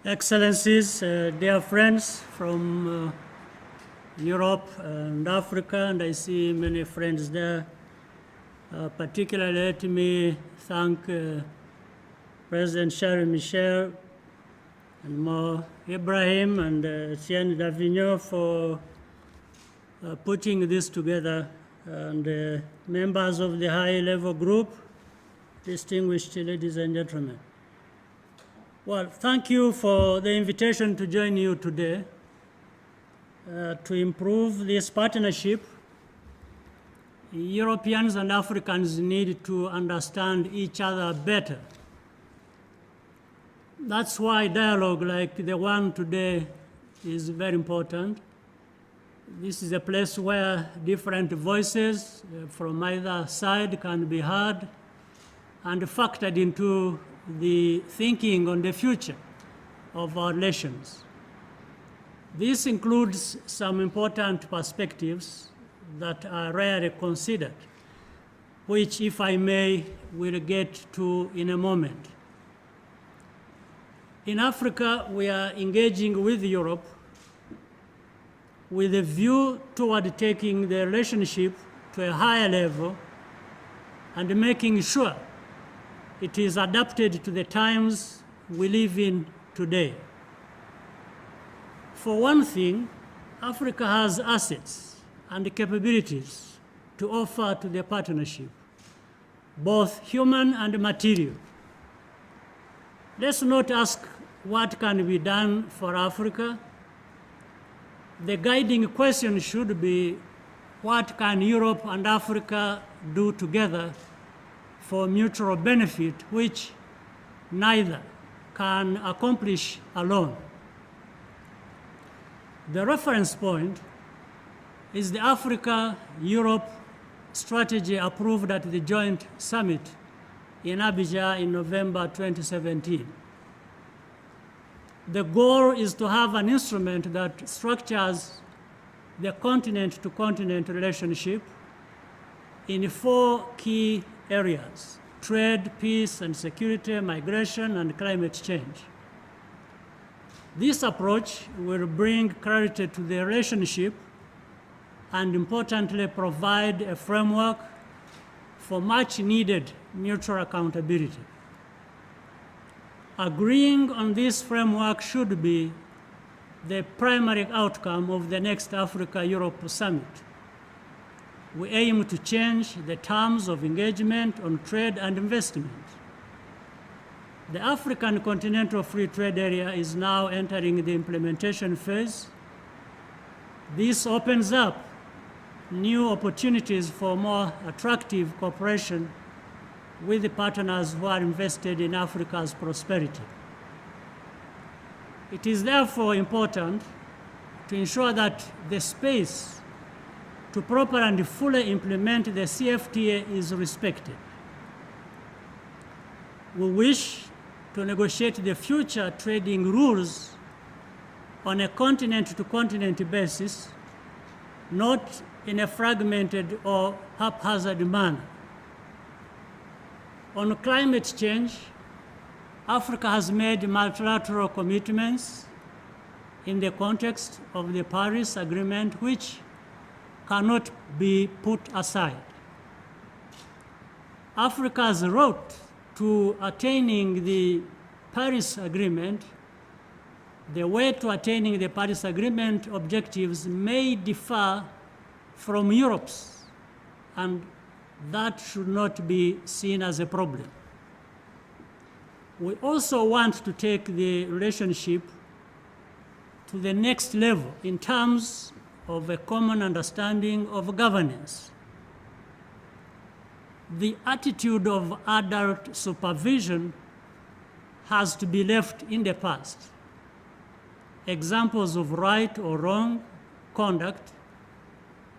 Excellencies, dear friends from Europe and Africa, and I see many friends there. Particularly, let me thank President Charles Michel and Mo Ibrahim and Etienne Davignon for putting this together, and members of the high-level group, distinguished ladies and gentlemen. Well, thank you for the invitation to join you today. To improve this partnership, Europeans and Africans need to understand each other better. That's why dialogue like the one today is very important. This is a place where different voices from either side can be heard and factored into the thinking on the future of our relations. This includes some important perspectives that are rarely considered, which, if I may, we'll get to in a moment. In Africa, we are engaging with Europe with a view toward taking the relationship to a higher level and making sure it is adapted to the times we live in today. For one thing, Africa has assets and capabilities to offer to the partnership, both human and material. Let's not ask what can be done for Africa. The guiding question should be, what can Europe and Africa do together for mutual benefit, which neither can accomplish alone? The reference point is the Africa-Europe strategy approved at the joint summit in Abidjan in November 2017. The goal is to have an instrument that structures the continent-to-continent relationship in 4 key areas: trade, peace and security, migration, and climate change. This approach will bring clarity to the relationship and, importantly, provide a framework for much-needed mutual accountability. Agreeing on this framework should be the primary outcome of the next Africa-Europe Summit. We aim to change the terms of engagement on trade and investment. The African Continental Free Trade Area is now entering the implementation phase. This opens up new opportunities for more attractive cooperation with the partners who are invested in Africa's prosperity. It is therefore important to ensure that the space to properly and fully implement the CFTA is respected. We wish to negotiate the future trading rules on a continent-to-continent basis, not in a fragmented or haphazard manner. On climate change, Africa has made multilateral commitments in the context of the Paris Agreement, which cannot be put aside. Africa's route to attaining the Paris Agreement, the way to attaining the Paris Agreement objectives may differ from Europe's, and that should not be seen as a problem. We also want to take the relationship to the next level in terms of a common understanding of governance. The attitude of adult supervision has to be left in the past. Examples of right or wrong conduct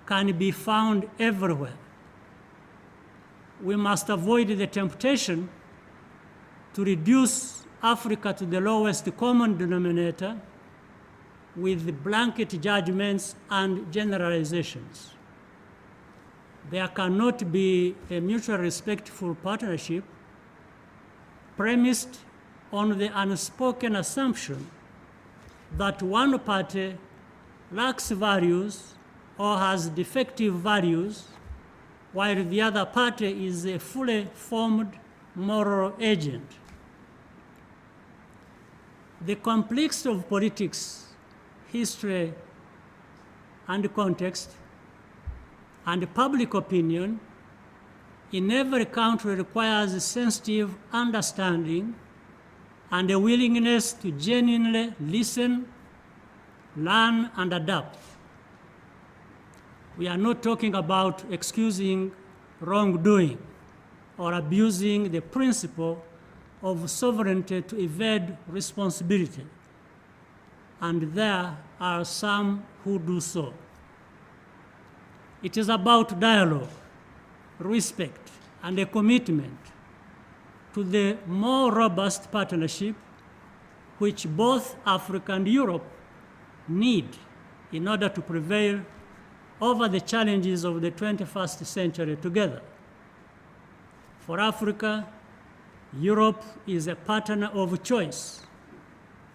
can be found everywhere. We must avoid the temptation to reduce Africa to the lowest common denominator with blanket judgments and generalizations. There cannot be a mutually respectful partnership premised on the unspoken assumption that one party lacks values or has defective values, while the other party is a fully formed moral agent. The complexity of politics, history, and context, and public opinion in every country requires a sensitive understanding and a willingness to genuinely listen, learn, and adapt. We are not talking about excusing wrongdoing or abusing the principle of sovereignty to evade responsibility, and there are some who do so. It is about dialogue, respect, and a commitment to the more robust partnership which both Africa and Europe need in order to prevail over the challenges of the 21st century together. For Africa, Europe is a partner of choice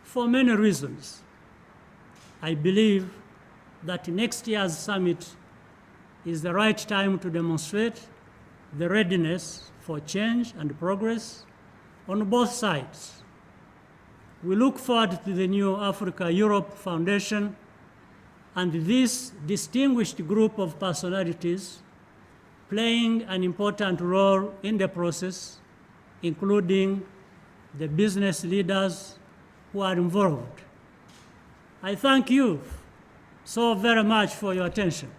for many reasons. I believe that next year's summit is the right time to demonstrate the readiness for change and progress on both sides. We look forward to the new Africa-Europe Foundation and this distinguished group of personalities playing an important role in the process, including the business leaders who are involved. I thank you so very much for your attention.